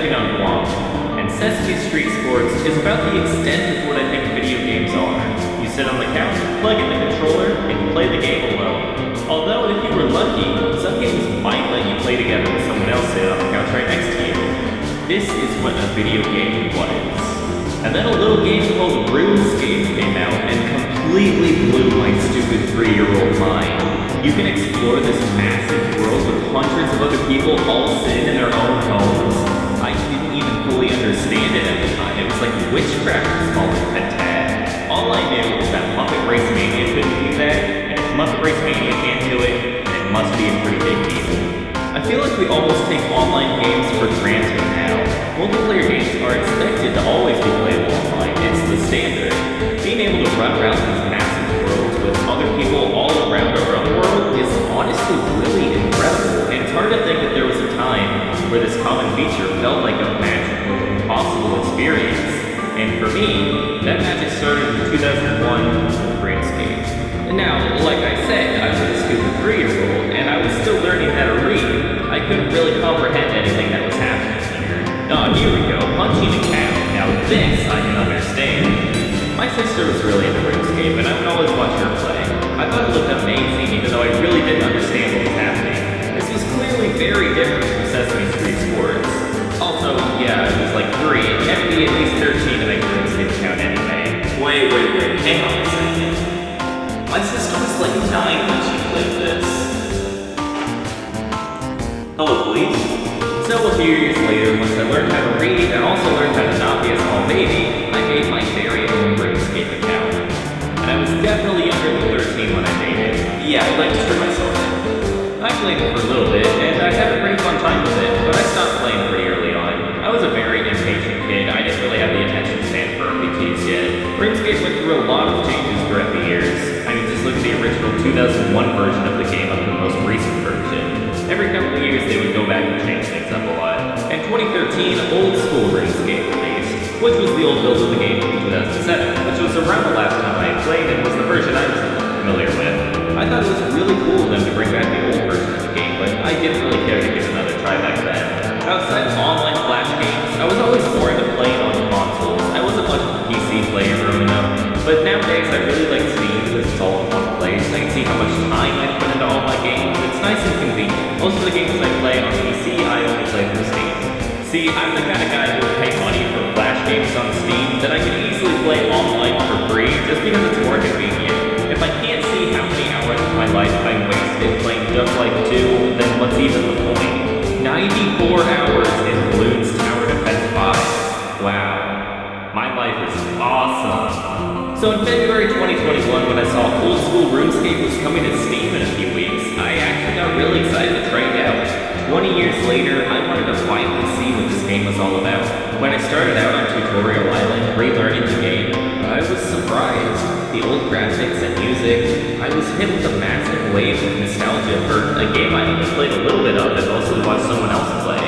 living on Guam, and Sesame Street Sports is about the extent of what I think video games are. You sit on the couch, plug in the controller, and you play the game alone. Although, if you were lucky, some games might let you play together with someone else sitting on the couch right next to you. This is what a video game was. And then a little game called Runescape came out and completely blew my stupid 3-year-old mind. You can explore this massive world with hundreds of other people all sitting in their own homes. I didn't even fully understand it at the time. It was like witchcraft with small a tad. All I knew was that Muppet Race Mania couldn't do that, and if Muppet Race Mania can't do it, then it must be a pretty big deal. I feel like we almost take online games for granted now. Multiplayer games are expected to always be playable online. It's the standard. Being able to run around these massive worlds with other people all around our own world is honestly really incredible. And it's hard to think that there was a time where this common feature felt like a magical, impossible experience. And for me, that magic started in 2001 with Runescape. And now, like I said, I was a stupid 3-year-old, and I was still learning how to read. I couldn't really comprehend anything that was happening here. Oh, here we go, punching a cow. Now this I can understand. My sister was really into Runescape, and I would always watch her play. I thought it looked amazing, even though I really didn't understand what was happening. This was clearly very different from Sesame Street Sports. Also, yeah, I was like 3. It had to be at least 13 to make a Runescape account anyway. Wait, hang on a second. My sister was like 9 when she played this. Hello, police. So a few years later, once I learned how to read and also learned how to not be a small baby, I made my very own Runescape account. And I was definitely younger than 13 when I made it. Yeah, I'd like to turn myself in. I played it for a little bit, and I had a pretty fun time with it, but I stopped playing pretty early on. I was a very impatient kid. I didn't really have the attention span for RPGs yet. Runescape went through a lot of changes throughout the years. I mean, just look at the original 2001 version of the game up to the most recent version. Every couple of years, they would go back and change things up a lot. In 2013, old school Runescape released, which was the old build of the game from 2007, which was around the last time I had played and was the version I was familiar with. I thought it was really cool of them to bring back the old version of the game, but I didn't really care to give it another try back then. Outside of online Flash games, I was always more into playing on consoles. I wasn't much of a PC player growing up, but nowadays I really like Steam because it's all in one place. I can see how much time I put into all my games. It's nice and convenient. Most of the games I play on PC, I only play through Steam. See, I'm the kind of guy who would pay money for Flash games on Steam that I can easily play online for free just because it's more convenient. If I can't see how many hours of my life I wasted playing Just Like 2, then what's even the point? 94 hours in Bloons Tower Defense 5. Wow. My life is awesome. So in February 2021, when I saw old school Runescape was coming to Steam in a few weeks, I actually got really excited to try it out. 20 years later, I wanted to finally see what this game was all about. When I started out on Tutorial Island, relearning the game, I was surprised. The old graphics and music, I was hit with a massive wave of nostalgia for a game I only played a little bit of and mostly watched someone else play.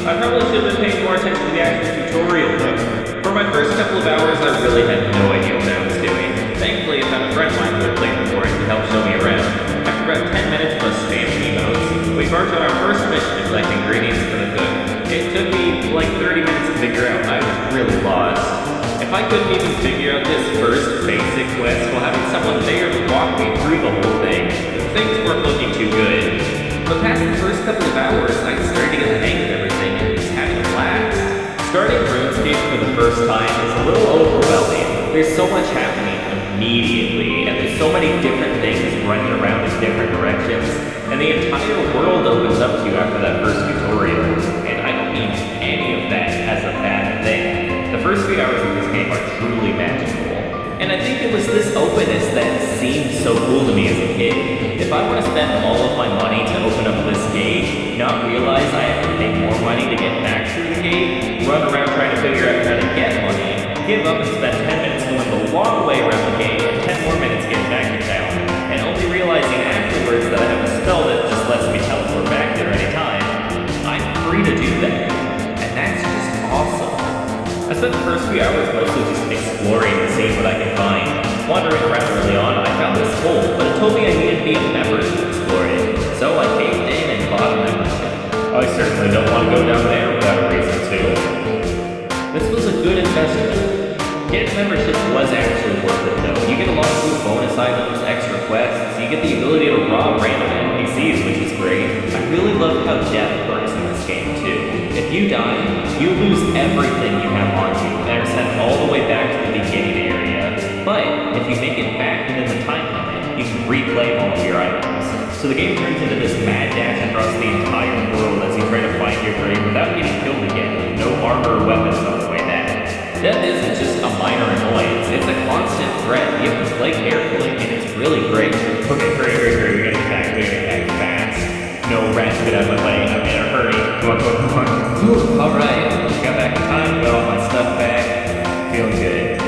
I probably should have been paying more attention to the actual tutorial though. For my first couple of hours, I really had no idea what I was doing. Thankfully, I found a friend of mine who had played before and could help show me around. After about 10 minutes of us spamming emotes, we embarked on our first mission to collect ingredients for the cook. It took me like 30 minutes to figure out. I was really lost. If I couldn't even figure out this first basic quest while having someone there to walk me through the whole thing, things weren't looking too good. But past the first couple of hours, I started to get the hang of everything and was having a blast. Starting Runescape for the first time is a little overwhelming. There's so much happening immediately, and there's so many different things running around in different directions, and the entire world opens up to you after that first tutorial, and I don't mean any of that as a bad thing. The first few hours of this game are truly magical, and I think it was this openness that seemed so cool to me as a kid. If I want to spend all of my money to open up this gate, not realize I have to pay more money to get back through the gate, run around trying to figure out how to get money, give up and spend 10 minutes going the long way around the gate and 10 more minutes getting back to town, and only realizing afterwards that I have a spell that just lets me teleport back there anytime, I'm free to do that, and that's just awesome. I spent the first few hours mostly just exploring and seeing what I could find. Wandering around early on, I found this hole, but it told me I needed to be a member to explore it, so I caved in and bought a membership. I certainly don't want to go down there without a reason to. You get the ability to rob random NPCs, which is great. I really love how death works in this game too. If you die, you lose everything you have on you and are sent all the way back to the beginning area. But if you make it back within the time limit, you can reclaim all of your items. So the game turns into this mad dash across the entire world as you try to find your grave without getting killed again. No armor or weapons on the way back. Death isn't just a minor annoyance, it's a constant threat. You have to play carefully, and it's really great. Okay, hurry, we gotta get back fast. No rats get out of my way, I'm in a hurry. Come on. Alright, got back in time, got all my stuff back. Feeling good.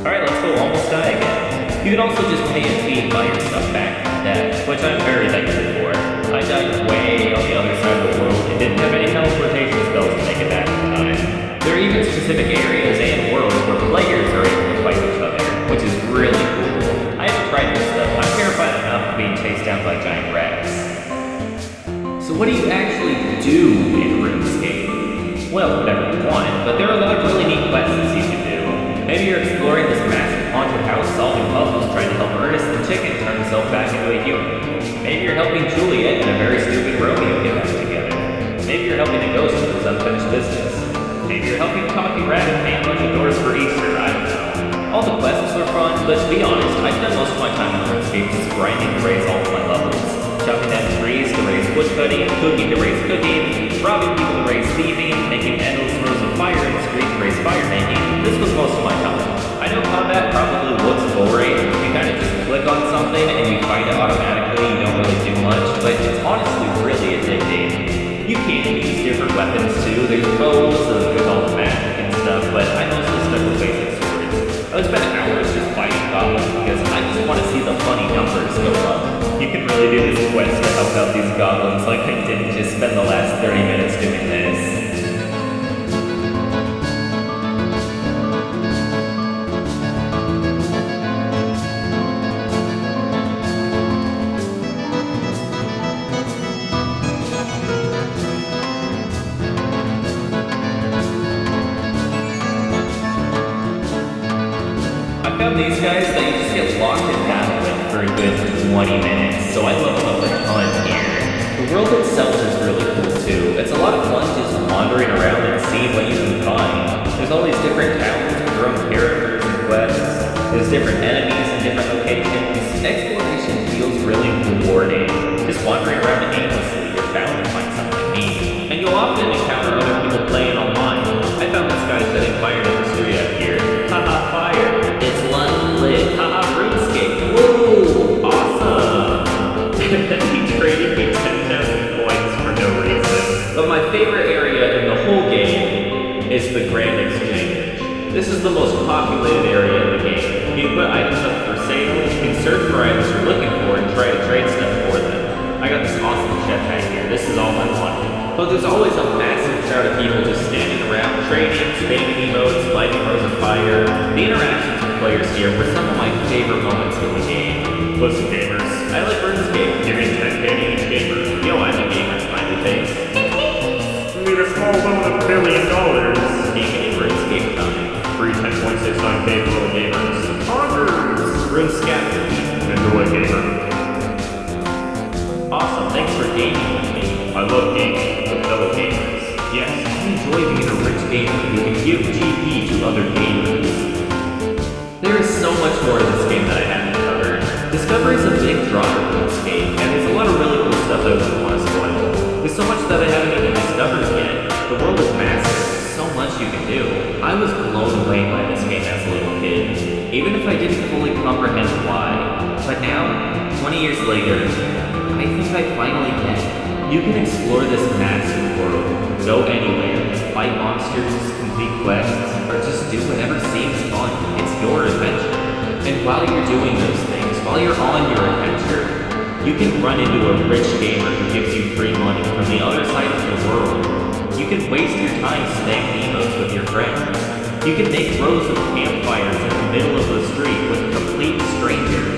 Alright, let's go almost die again. You can also just pay a fee and buy your stuff back from death, which I'm very thankful for. I died way on the other side of the world and didn't have any teleportation spells to make it back in time. There are even specific areas and worlds where players are able to fight each other, which is really cool. I haven't tried this stuff. I'm terrified enough of being chased down by giant rats. So what do you actually do in Runescape? Well, whatever you want, but there are a lot of really neat quests you can do. Maybe you're exploring this massive haunted house, solving puzzles, trying to help Ernest the chicken turn himself back into a human. Maybe you're helping Juliet and a very stupid Romeo get back together. Maybe you're helping a ghost with his unfinished business. Maybe you're helping Coffee Rabbit paint a bunch of doors for Easter, I don't know. All the quests were fun, but to be honest, I spent most of my time in Runescape just grinding to raise all of my levels. Chopping down trees to raise woodcutting, cooking to raise cooking, robbing people to raise thieving, making endless rows of fire in the street to raise fire making. This was most of my time. I know combat probably looks boring. You kind of just click on something and you fight it automatically, you don't really do much, but it's honestly really addicting. You can use different weapons too. There's bows and there's all the magic and stuff, but I mostly stuck with basic swords. I would spend hours just fighting goblins because I just want to see the funny numbers go up. You can really do this quest to help out these goblins like I didn't just spend the last 30 minutes doing this. These guys that you just get locked in battle with for a good 20 minutes, so I leveled up a ton here. The world itself is really cool too. It's a lot of fun just wandering around and seeing what you can find. There's all these different towns with their own characters and quests. There's different enemies in different locations. Exploration feels really rewarding. Just wandering around aimlessly, you're bound to find something neat. And you'll often encounter other people playing online. I found this guy setting fire to the street out here. Haha, fire! It's lit. Haha, Runescape. Whoa, awesome. And then he traded me 10,000 coins for no reason. But my favorite area in the whole game is the Grand Exchange. This is the most populated area in the game. You can put items up for sale, you can search for items you're looking for, and try to trade stuff for them. I got this awesome chef hat here. This is all I wanted. But there's always a massive crowd of people just standing around, trading, spamming emotes, lighting rows of fire. The interactions with players here were some of my favorite moments in the game. Listen, gamers, I like Runescape. Give me 10k to each gamer. Yo, I'm a gamer, smiley face. Need a small loan of $1 billion. Gaming in Runescape time. Free 10.69k for little gamers. Honors! Runescape. Enjoy, gamer. Awesome, thanks for gaming with me. I love gaming with fellow gamers. Yes, I enjoy being a rich gamer who can give GP to other gamers. There is so much more to this game that I haven't covered. Discovery is a big draw of Runescape, and there's a lot of really cool stuff that I wouldn't want to spoil. There's so much that I haven't even discovered yet. The world is massive, there's so much you can do. I was blown away by this game as a little kid, even if I didn't fully comprehend why. But now, 20 years later, I think I finally get it. You can explore this massive world, go anywhere, fight monsters, complete quests, or just do whatever seems fun. It's your adventure. And while you're doing those things, while you're on your adventure, you can run into a rich gamer who gives you free money from the other side of the world. You can waste your time spamming emotes with your friends. You can make rows of campfires in the middle of the street with complete strangers.